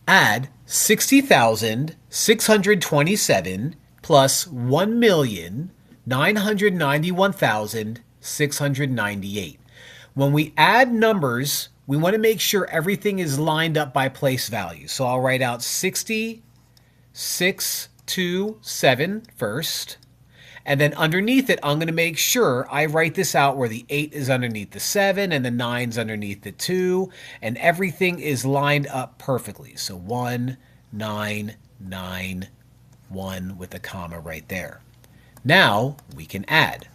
Add 60,627 plus 1,991,698. When we add numbers, we want to make sure everything is lined up by place value. So I'll write out 60,627 first. And then underneath it, I'm going to make sure I write this out where the 8 is underneath the 7 and the 9 is underneath the 2. And everything is lined up perfectly. So 1, 9, 9, 1 with a comma right there. Now we can add.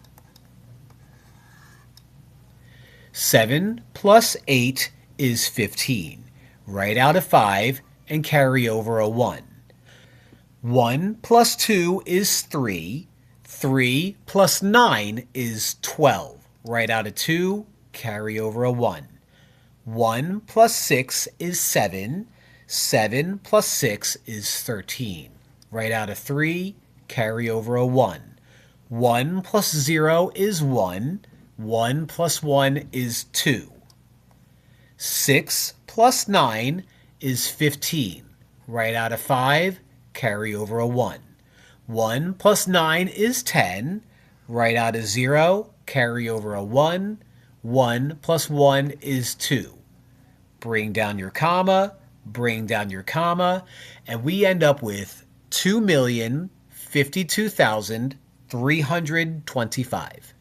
7 plus 8 is 15. Write out a 5 and carry over a 1. 1 plus 2 is 3. 3 plus 9 is 12. Write out a 2, carry over a 1. 1 plus 6 is 7. 7 plus 6 is 13. Write out a 3, carry over a 1. 1 plus 0 is 1. 1 plus 1 is 2. 6 plus 9 is 15. Write out a 5, carry over a 1. 1 plus 9 is 10. Write out a 0, carry over a 1. 1 plus 1 is 2. Bring down your comma, and we end up with 2,052,325.